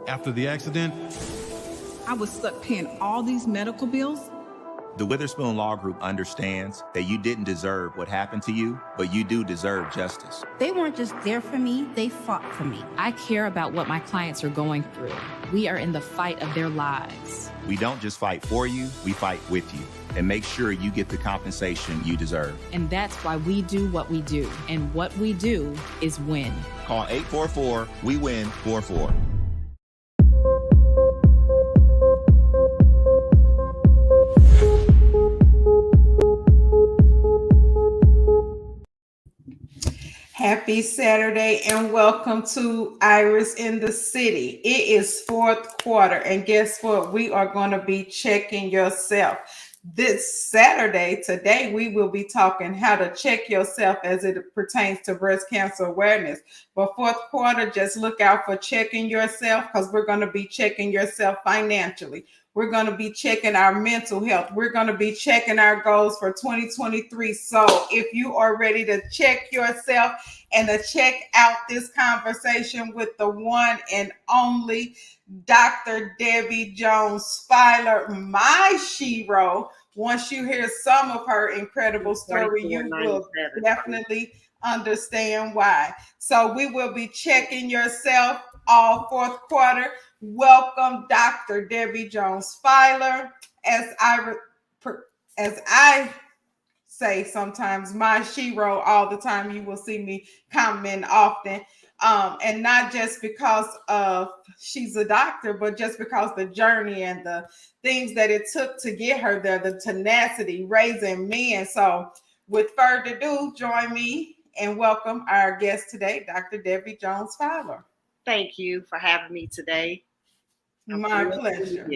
After the accident, I was stuck paying all these medical bills. The Witherspoon Law Group understands that you didn't deserve what happened to you, but you do deserve justice. They weren't just there for me, they fought for me. I care about what my clients are going through. We are in the fight of their lives. We don't just fight for you, we fight with you and make sure you get the compensation you deserve. And that's why we do what we do. And what we do is win. Call 844-WE-WIN-44. Happy Saturday and welcome to Iris in the City. It is fourth quarter and guess what? We are going to be checking yourself. This Saturday, today, we will be talking how to check yourself as it pertains to breast cancer awareness. But fourth quarter, just look out for checking yourself because we're going to be checking yourself financially. We're going to be checking our mental health. We're going to be checking our goals for 2023. So if you are ready to check yourself and to check out this conversation with the one and only Dr. Debbie Jones Fowler, my shero, once you hear some of her incredible story, you will definitely understand why. So we will be checking yourself all fourth quarter. Welcome, Dr. Debbie Jones Fowler. As I say sometimes, my shero all the time. You will see me comment often. And not just because of she's a doctor, but just because the journey and the things that it took to get her there, the tenacity, raising men. So with further ado, join me and welcome our guest today, Dr. Debbie Jones Fowler. Thank you for having me today. My pleasure.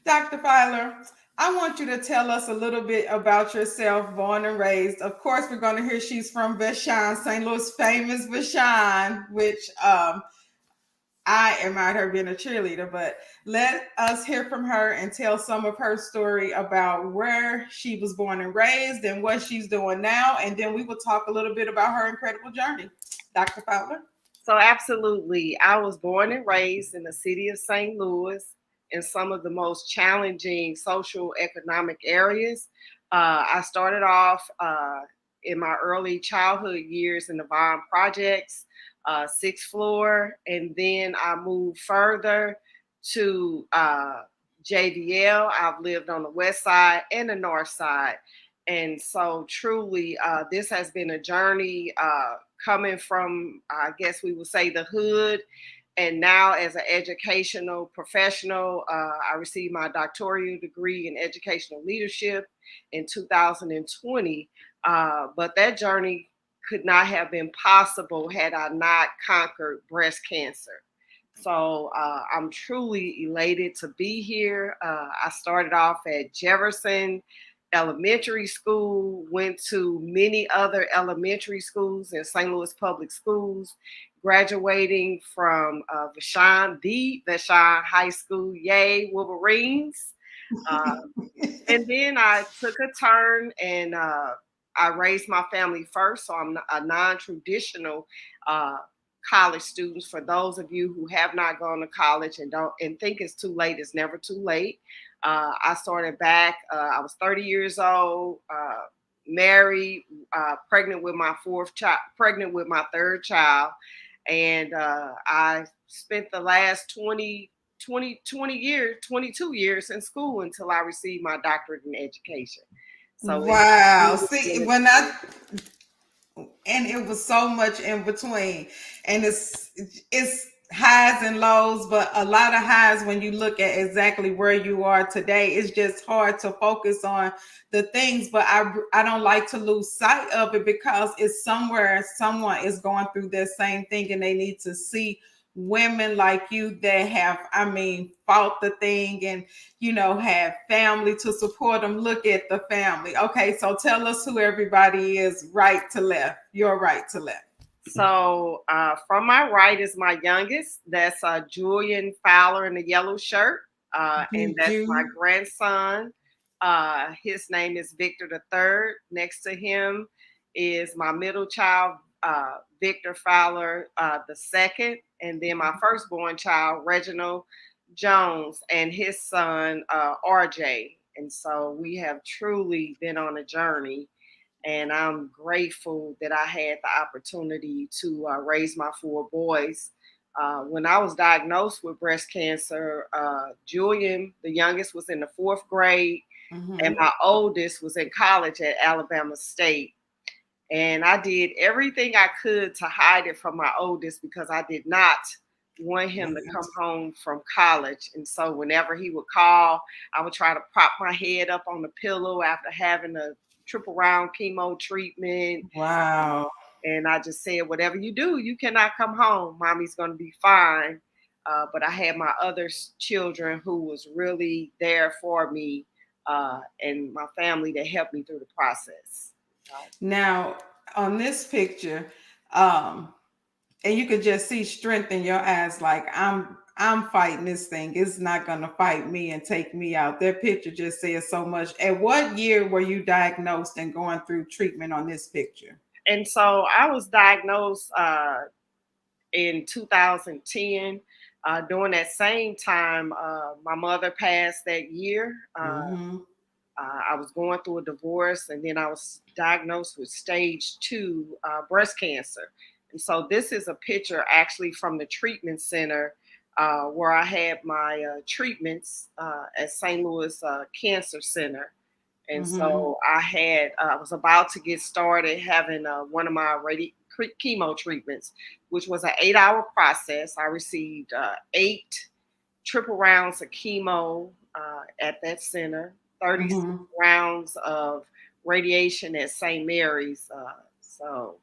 Dr. Fowler, I want you to tell us a little bit about yourself, born and raised. Of course, we're going to hear she's from Vashon, St. Louis, famous Vashon, which I admired her being a cheerleader, but let us hear from her and tell some of her story about where she was born and raised and what she's doing now. And then we will talk a little bit about her incredible journey. Dr. Fowler? So absolutely. I was born and raised in the city of St. Louis in some of the most challenging social economic areas. I started off in my early childhood years in the Vaughn Projects, 6th floor, and then I moved further to JVL. I've lived on the west side and the north side. And so truly, this has been a journey coming from, I guess we would say, the hood. And now as an educational professional, I received my doctoral degree in educational leadership in 2020. But that journey could not have been possible had I not conquered breast cancer. So I'm truly elated to be here. I started off at Jefferson Elementary School, went to many other elementary schools in St. Louis Public Schools, graduating from Vashon High School, yay, Wolverines. And then I took a turn and I raised my family first. So I'm a non-traditional college student. For those of you who have not gone to college and think it's too late, it's never too late. I started back, I was 30 years old, married, pregnant with my third child. And I spent the last 22 years in school until I received my doctorate in education. So wow. See, and it was so much in between. And it's highs and lows, but a lot of highs when you look at exactly where you are today. It's just hard to focus on the things, but I don't like to lose sight of it because it's somewhere someone is going through that same thing and they need to see women like you that have, fought the thing and, have family to support them. Look at the family. Okay, so tell us who everybody is, right to left, your right to left. So from my right is my youngest. That's Julian Fowler in the yellow shirt. And that's my grandson. His name is Victor III. Next to him is my middle child, Victor Fowler the second, and then my firstborn child, Reginald Jones, and his son, RJ. And so we have truly been on a journey, and I'm grateful that I had the opportunity to raise my four boys. When I was diagnosed with breast cancer, Julian, the youngest, was in the fourth grade, and my oldest was in college at Alabama State. And I did everything I could to hide it from my oldest because I did not want him to come home from college. And so whenever he would call, I would try to prop my head up on the pillow after having a triple round chemo treatment. Wow. And I just said, whatever you do, you cannot come home. Mommy's going to be fine. But I had my other children who was really there for me, and my family that helped me through the process. Now, on this picture, and you could just see strength in your eyes, like I'm fighting this thing. It's not gonna fight me and take me out. That picture just says so much. At what year were you diagnosed and going through treatment on this picture? And so I was diagnosed in 2010. During that same time, my mother passed that year. I was going through a divorce, and then I was diagnosed with stage 2 breast cancer. And so this is a picture actually from the treatment center where I had my treatments at St. Louis Cancer Center. And so I was about to get started having one of my chemo treatments, which was an 8-hour process. I received 8 triple rounds of chemo at that center, 36 rounds of radiation at St. Mary's. So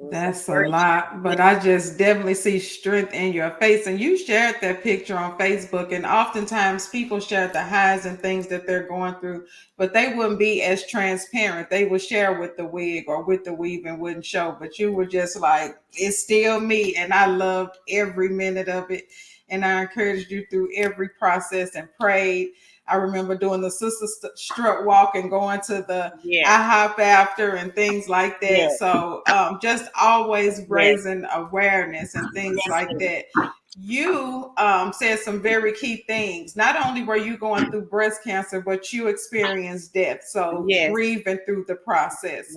that's a lot, but I just definitely see strength in your face. And you shared that picture on Facebook, and oftentimes people share the highs and things that they're going through, but they wouldn't be as transparent. They would share with the wig or with the weave and wouldn't show, but you were just like, it's still me. And I loved every minute of it. And I encouraged you through every process and prayed. I remember doing the sister strut walk and going to the IHOP after and things like that. Yes. So just always raising awareness and things like that. You said some very key things. Not only were you going through breast cancer, but you experienced death. So grieving through the process.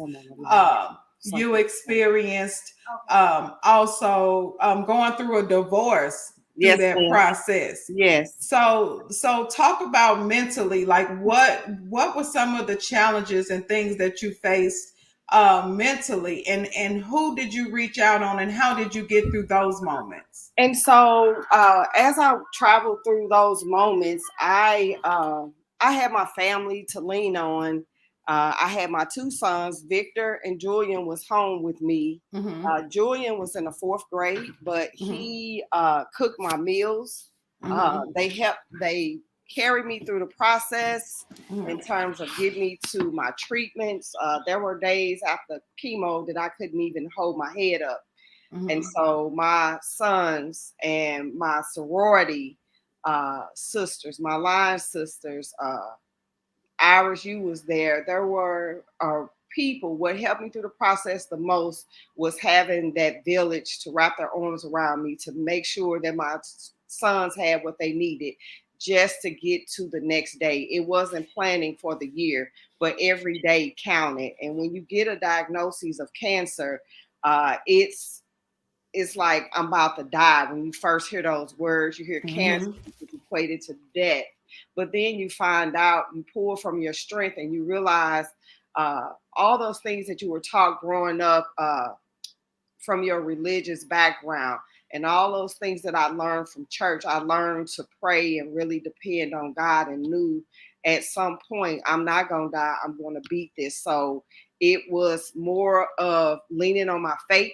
You experienced also going through a divorce through that process. Yes. So talk about mentally, like what were some of the challenges and things that you faced mentally, and who did you reach out on, and how did you get through those moments? And so as I traveled through those moments, I had my family to lean on. I had my 2 sons, Victor and Julian, was home with me. Julian was in the 4th grade, but he cooked my meals. They carried me through the process in terms of getting me to my treatments. There were days after chemo that I couldn't even hold my head up. And so my sons and my sorority sisters, my line sisters, Iris, you was there. There were people. What helped me through the process the most was having that village to wrap their arms around me, to make sure that my sons had what they needed just to get to the next day. It wasn't planning for the year, but every day counted. And when you get a diagnosis of cancer, it's like I'm about to die. When you first hear those words, you hear cancer, it's equated to death. But then you find out, you pull from your strength, and you realize all those things that you were taught growing up from your religious background, and all those things that I learned from church. I learned to pray and really depend on God, and knew at some point I'm not going to die. I'm going to beat this. So it was more of leaning on my faith.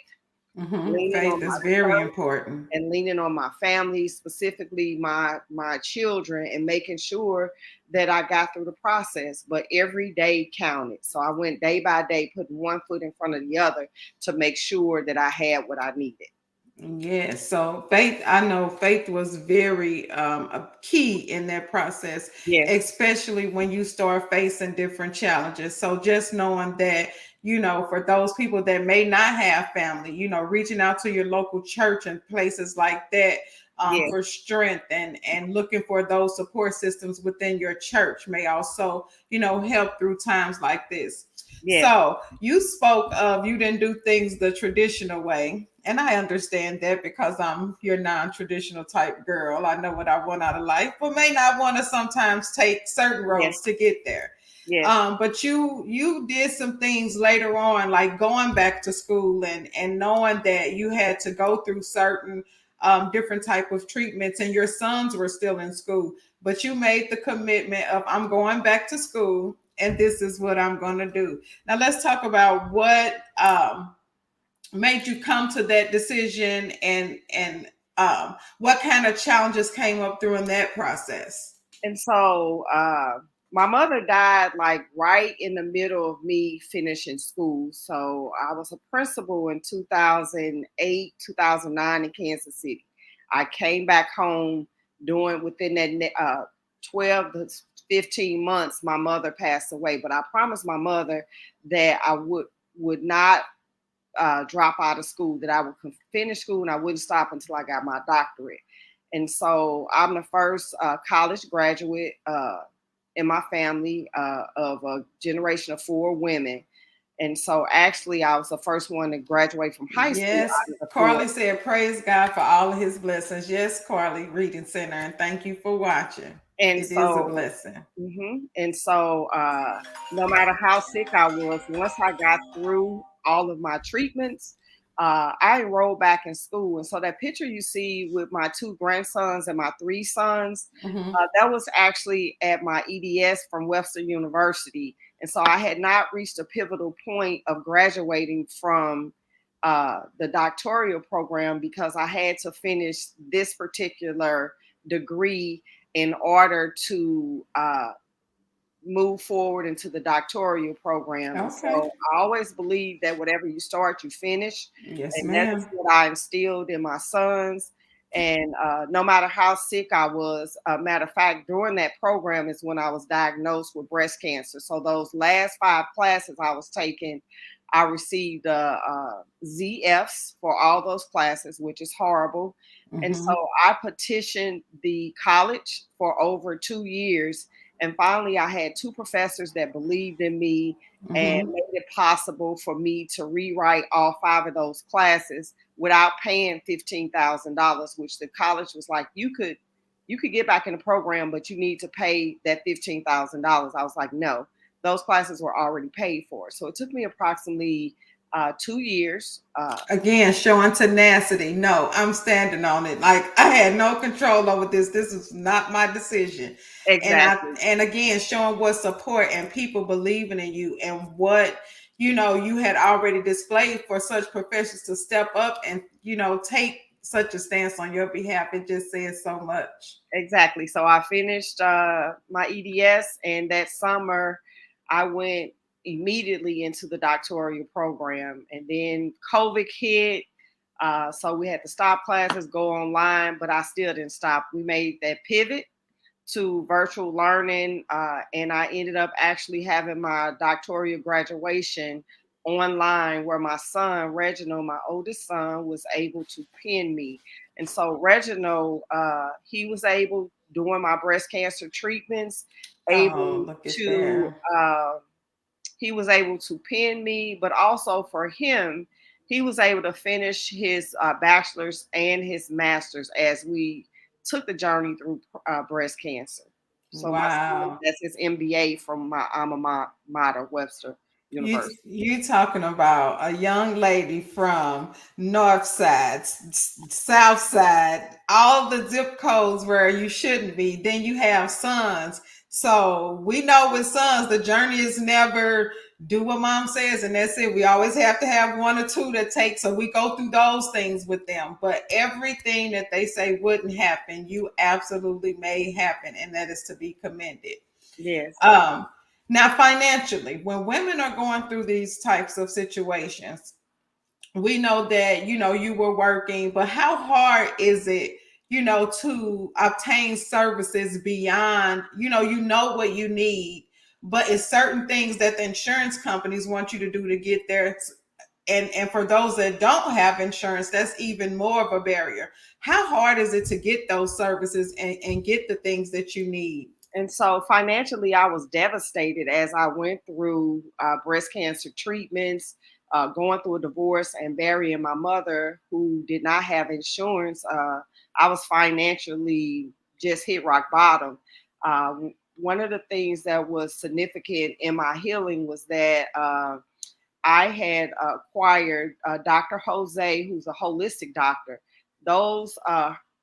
Faith is very important, and leaning on my family, specifically my children, and making sure that I got through the process. But every day counted. So I went day by day, putting one foot in front of the other to make sure that I had what I needed. Yeah, so faith, I know faith was very a key in that process, Yes, especially when you start facing different challenges. So just knowing that, for those people that may not have family, reaching out to your local church and places like that yes, for strength and looking for those support systems within your church may also, help through times like this. yes, So you spoke of you didn't do things the traditional way. And I understand that because I'm your non-traditional type girl. I know what I want out of life, but may not want to sometimes take certain yes, roads to get there. yes, But you did some things later on, like going back to school and knowing that you had to go through certain different type of treatments, and your sons were still in school. But you made the commitment of I'm going back to school, and this is what I'm going to do. Now let's talk about what made you come to that decision and what kind of challenges came up during that process. and so my mother died like right in the middle of me finishing school. So I was a principal in 2008, 2009 in Kansas City. I came back home doing within that 12 to 15 months, my mother passed away. But I promised my mother that I would not drop out of school, that I would finish school and I wouldn't stop until I got my doctorate. And so I'm the first college graduate in my family of a generation of 4 women. And so actually, I was the first one to graduate from high school Yes, out of the 4. Carly said, praise God for all of his blessings. Yes, Carly, Reading Center, and thank you for watching. And It is a so, blessing. and so, no matter how sick I was, once I got through all of my treatments, I enrolled back in school. And so that picture you see with my 2 grandsons and my 3 sons, Mm-hmm. that was actually at my EDS from Webster University. And so I had not reached a pivotal point of graduating from the doctoral program because I had to finish this particular degree in order to move forward into the doctoral program. And Okay. so I always believe that whatever you start, you finish. Yes, And that's ma'am. what I instilled in my sons. And no matter how sick I was, matter of fact, during that program is when I was diagnosed with breast cancer. So those last 5 classes I was taking, I received ZFs for all those classes, which is horrible. And so Mm-hmm. I petitioned the college for over 2 years, and finally, I had 2 professors that believed in me and Mm-hmm. made it possible for me to rewrite all 5 of those classes without paying $15,000, which the college was like, you could get back in the program, but you need to pay that $15,000. I was like, no, those classes were already paid for. So it took me approximately 2 years. Again, showing tenacity. No, I'm standing on it. Like I had no control over this. This is not my decision. Exactly. And again, showing what support and people believing in you and what you had already displayed for such professionals to step up and take such a stance on your behalf. It just says so much. Exactly. So I finished my EDS, and that summer I went immediately into the doctoral program. And then COVID hit. So we had to stop classes, go online, but I still didn't stop. We made that pivot to virtual learning, and I ended up actually having my doctoral graduation online, where my son Reginald, my oldest son, was able to pin me. And so Reginald, he was able, during my breast cancer treatments, Oh, able look at to there. he was able to pin me, but also for him, he was able to finish his bachelor's and his master's as we took the journey through breast cancer. So my son, Wow. that's his MBA from my alma mater, Webster University. You talking about a young lady from North Side, South Side, all the zip codes where you shouldn't be. Then you have sons. So we know with sons, the journey is never do what mom says, and that's it. We always have to have 1 or 2 that take. So we go through those things with them. But everything that they say wouldn't happen, you absolutely made happen, and that is to be commended. Yes. Um, Now, financially, when women are going through these types of situations, we know that, you were working, but how hard is it, to obtain services beyond, what you need, but it's certain things that the insurance companies want you to do to get there. And for those that don't have insurance, that's even more of a barrier. How hard is it to get those services and get the things that you need? And so financially, I was devastated as I went through breast cancer treatments, going through a divorce, and burying my mother, who did not have insurance. I was financially just hit rock bottom. Uh, One of the things that was significant in my healing was that I had acquired Dr. Jose, who's a holistic doctor. Those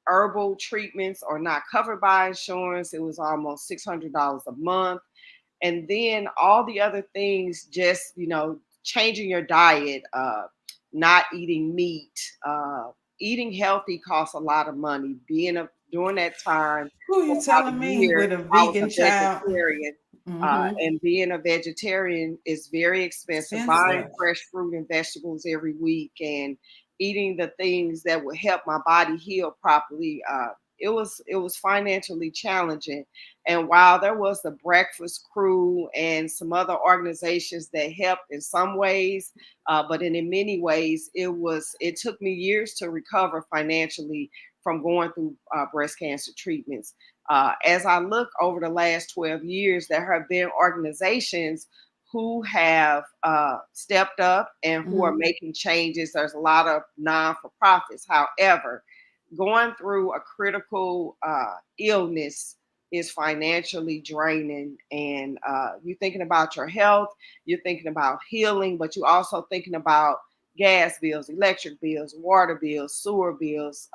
herbal treatments are not covered by insurance. It was almost $600 a month. And then all the other things, just, changing your diet, not eating meat, eating healthy costs a lot of money. During that time, Who for you about a telling me year, with a I was a vegan child? vegetarian. Mm-hmm. And being a vegetarian is very expensive. Buying Expensive. fresh fruit and vegetables every week and eating the things that would help my body heal properly. It was financially challenging. And while there was the Breakfast Crew and some other organizations that helped in some ways, but in many ways, it took me years to recover financially from going through breast cancer treatments. As I look over the last 12 years, there have been organizations who have stepped up and who are Mm-hmm. making changes. There's a lot of non-for-profits. However, going through a critical illness is financially draining. And you're thinking about your health, you're thinking about healing, but you're also thinking about gas bills, electric bills, water bills, sewer bills,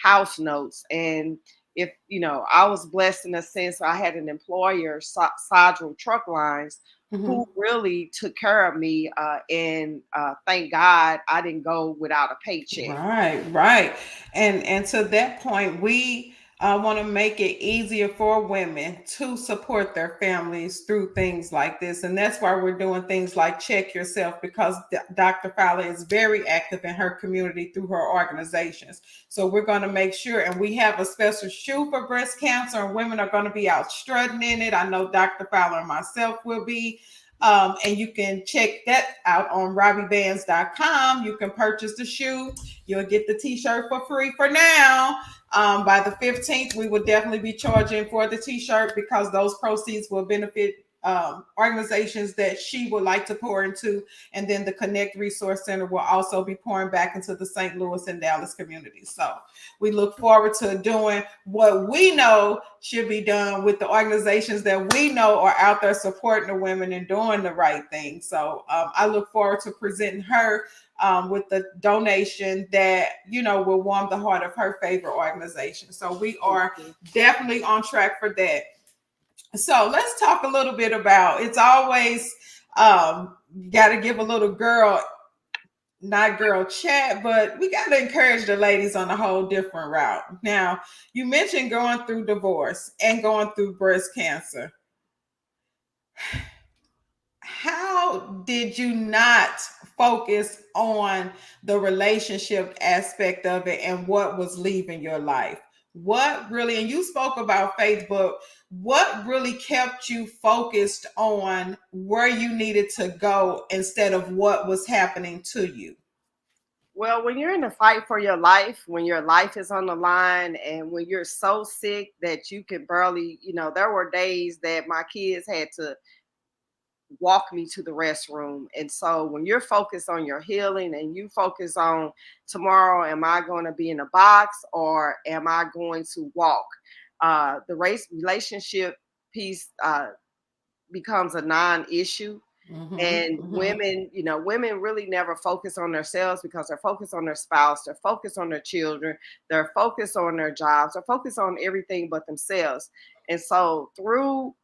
house notes. And if I was blessed in a sense, I had an employer, Sidral Truck Lines, Mm-hmm. who really took care of me. And thank God I didn't go without a paycheck. Right, right. And to that point, we want to make it easier for women to support their families through things like this. And that's why we're doing things like Check Yourself, because Dr. Fowler is very active in her community through her organizations. So we're going to make sure, and we have a special shoe for breast cancer, and women are going to be out strutting in it. I know Dr. Fowler and myself will be. And you can check that out on RobbieBands.com. You can purchase the shoe. You'll get the t-shirt for free for now. By the 15th, we will definitely be charging for the t-shirt, because those proceeds will benefit organizations that she would like to pour into. And then the Connect Resource Center will also be pouring back into the St. Louis and Dallas communities. So we look forward to doing what we know should be done with the organizations that we know are out there supporting the women and doing the right thing. So I look forward to presenting her with the donation that, will warm the heart of her favorite organization. So we are definitely on track for that. So let's talk a little bit about, it's always got to give a little not girl chat, but we got to encourage the ladies on a whole different route. Now, you mentioned going through divorce and going through breast cancer. How did you not focus on the relationship aspect of it and what was leaving your life? What really, and you spoke about faith, but what really kept you focused on where you needed to go instead of what was happening to you? Well, when you're in a fight for your life, when your life is on the line, and when you're so sick that you can barely, there were days that my kids had to walk me to the restroom. And so when you're focused on your healing and you focus on tomorrow, am I going to be in a box or am I going to walk? The relationship piece becomes a non-issue. Mm-hmm, And mm-hmm. women really never focus on themselves because they're focused on their spouse, they're focused on their children, they're focused on their jobs, they're focused on everything but themselves. And so through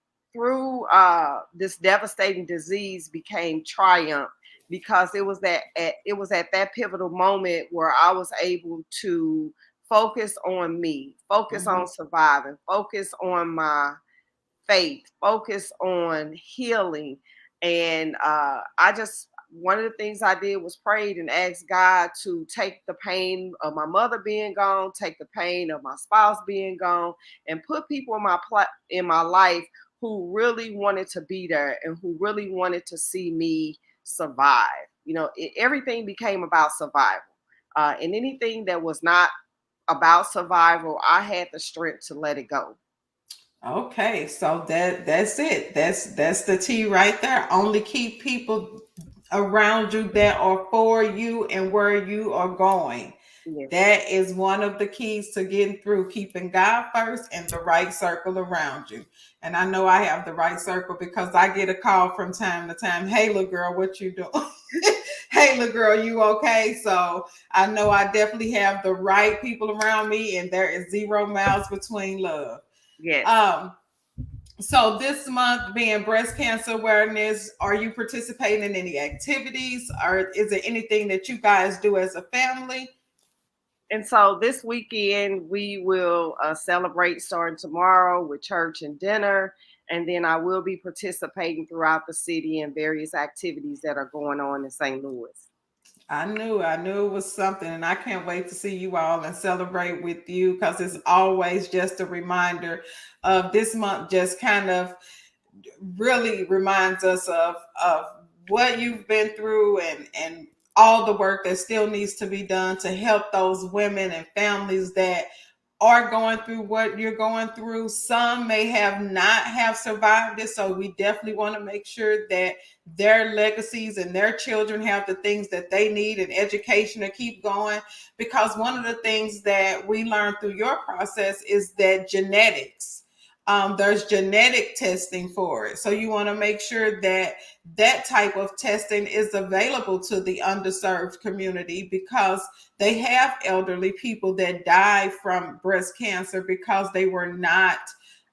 this devastating disease became triumph, because it was at that pivotal moment where I was able to focus on me, focus Mm-hmm. on surviving, focus on my faith, focus on healing. And one of the things I did was prayed and asked God to take the pain of my mother being gone, take the pain of my spouse being gone, and put people in my life who really wanted to be there and who really wanted to see me survive. Everything became about survival, and anything that was not about survival, I had the strength to let it go. Okay, so that's it. That's the T right there. Only keep people around you that are for you and where you are going. Yes. That is one of the keys to getting through, keeping God first and the right circle around you. And I know I have the right circle because I get a call from time to time. Hey, little girl, what you doing? Hey, little girl, you okay? So I know I definitely have the right people around me, and there is 0 miles between love. Yes. So this month being breast cancer awareness, are you participating in any activities, or is there anything that you guys do as a family? And so this weekend we will celebrate starting tomorrow with church and dinner, and then I will be participating throughout the city in various activities that are going on in St. Louis. I knew it was something, and I can't wait to see you all and celebrate with you, because it's always just a reminder of this month. Just kind of really reminds us of what you've been through, and all the work that still needs to be done to help those women and families that are going through what you're going through. Some may have survived it, so we definitely want to make sure that their legacies and their children have the things that they need and education to keep going. Because one of the things that we learned through your process is that genetics, there's genetic testing for it. So you want to make sure that that type of testing is available to the underserved community, because they have elderly people that die from breast cancer because they were not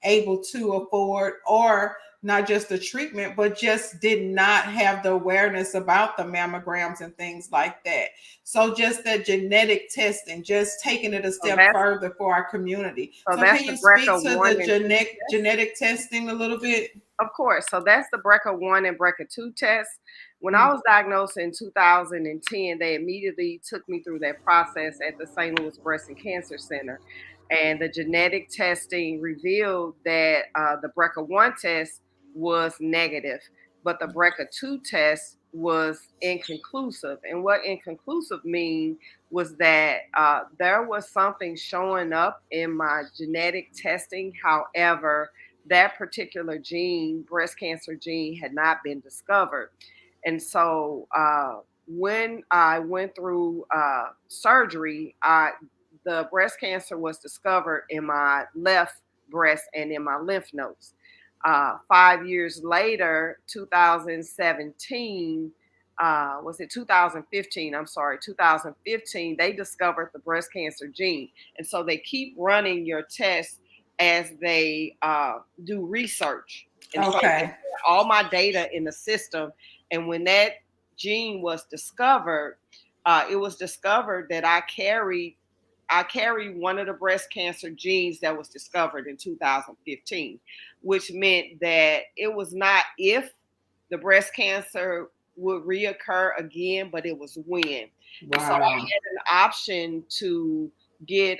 able to afford, or not just the treatment, but just did not have the awareness about the mammograms and things like that. So just that genetic testing, just taking it a step further for our community. So can you speak to the genetic testing a little bit? Of course. So that's the BRCA1 and BRCA2 test. When I was diagnosed in 2010, they immediately took me through that process at the St. Louis Breast and Cancer Center. And the genetic testing revealed that the BRCA1 test was negative, but the BRCA2 test was inconclusive. And what inconclusive mean was that there was something showing up in my genetic testing. However, that particular gene, breast cancer gene, had not been discovered. And so when I went through surgery, the breast cancer was discovered in my left breast and in my lymph nodes. 5 years later, 2017, was it 2015? I'm sorry, 2015, they discovered the breast cancer gene. And so they keep running your tests as they do research. And so all my data in the system. And when that gene was discovered, it was discovered that I carry one of the breast cancer genes that was discovered in 2015, which meant that it was not if the breast cancer would reoccur again, but it was when. Wow. So I had an option to get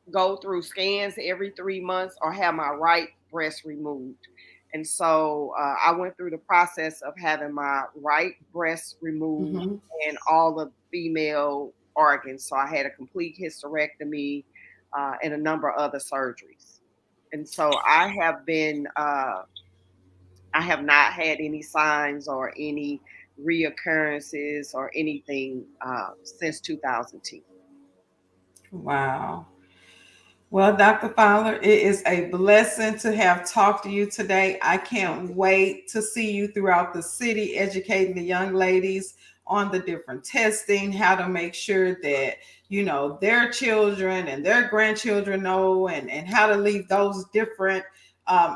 go through scans every 3 months or have my right breast removed. And so I went through the process of having my right breast removed and all the female organs. So I had a complete hysterectomy and a number of other surgeries. And so I have been, I have not had any signs or any reoccurrences or anything since 2010. Wow. Well, Dr. Fowler, it is a blessing to have talked to you today. I can't wait to see you throughout the city, educating the young ladies on the different testing, how to make sure that, you know, their children and their grandchildren know, and how to leave those different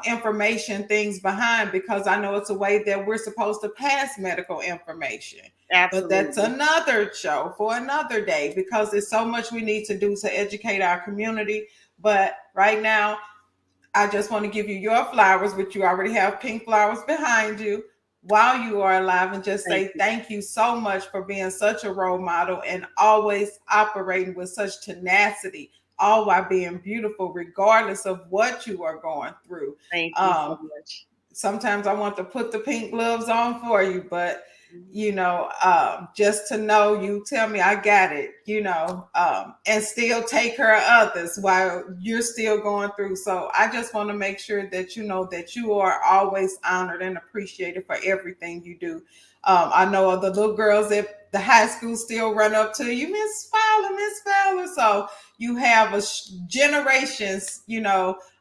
information things behind, because I know it's a way that we're supposed to pass medical information. Absolutely. But that's another show for another day, because there's so much we need to do to educate our community. But right now, I just want to give you your flowers, which you already have pink flowers behind you. while you are alive and just Thank say you. thank you so much for being such a role model and always operating with such tenacity, all while being beautiful, regardless of what you are going through. Thank you so much. Sometimes I want to put the pink gloves on for you, but just to know you tell me I got it, and still take care of others while you're still going through. So I just want to make sure that you know that you are always honored and appreciated for everything you do. I know the little girls at the high school still run up to you, Miss Fowler, Miss Fowler. So you have generations,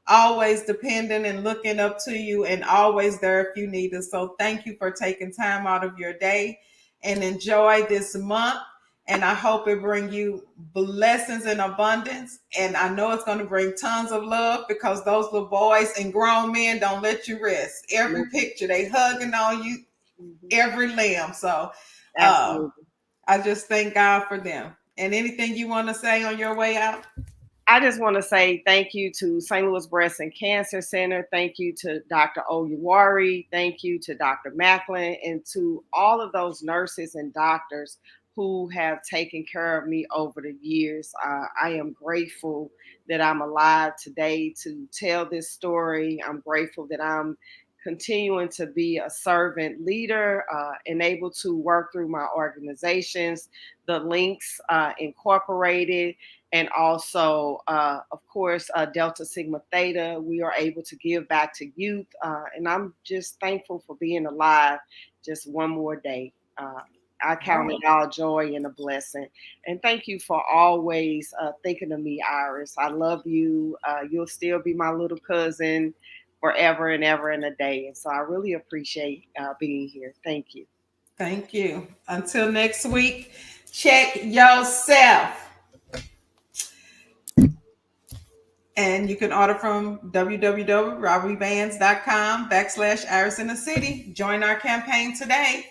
always depending and looking up to you and always there if you need us. So thank you for taking time out of your day and enjoy this month. And I hope it bring you blessings and abundance. And I know it's going to bring tons of love because those little boys and grown men don't let you rest. Every picture, they hugging on you, every limb. So Absolutely. I just thank God for them. And anything you want to say on your way out? I just want to say thank you to St. Louis Breast and Cancer Center. Thank you to Dr. Oyewari. Thank you to Dr. Macklin and to all of those nurses and doctors who have taken care of me over the years. I am grateful that I'm alive today to tell this story. I'm grateful that I'm continuing to be a servant leader and able to work through my organizations, the Links Incorporated, and also, of course, Delta Sigma Theta. We are able to give back to youth, and I'm just thankful for being alive just one more day. I count it all joy and a blessing. And thank you for always thinking of me, Iris. I love you. You'll still be my little cousin forever and ever and a day. And so I really appreciate being here. Thank you. Thank you. Until next week, check yourself. And you can order from www.robberybands.com/Iris in the City. Join our campaign today.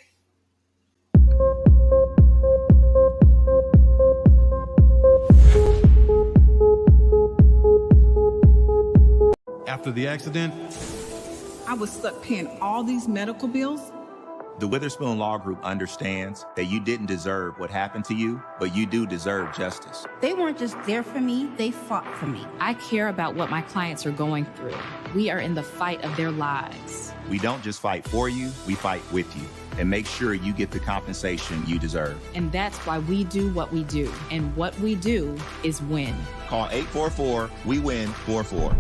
After the accident, I was stuck paying all these medical bills. The Witherspoon Law Group understands that you didn't deserve what happened to you, but you do deserve justice. They weren't just there for me, they fought for me. I care about what my clients are going through. We are in the fight of their lives. We don't just fight for you, we fight with you and make sure you get the compensation you deserve. And that's why we do what we do. And what we do is win. Call 844-WE-WIN-44.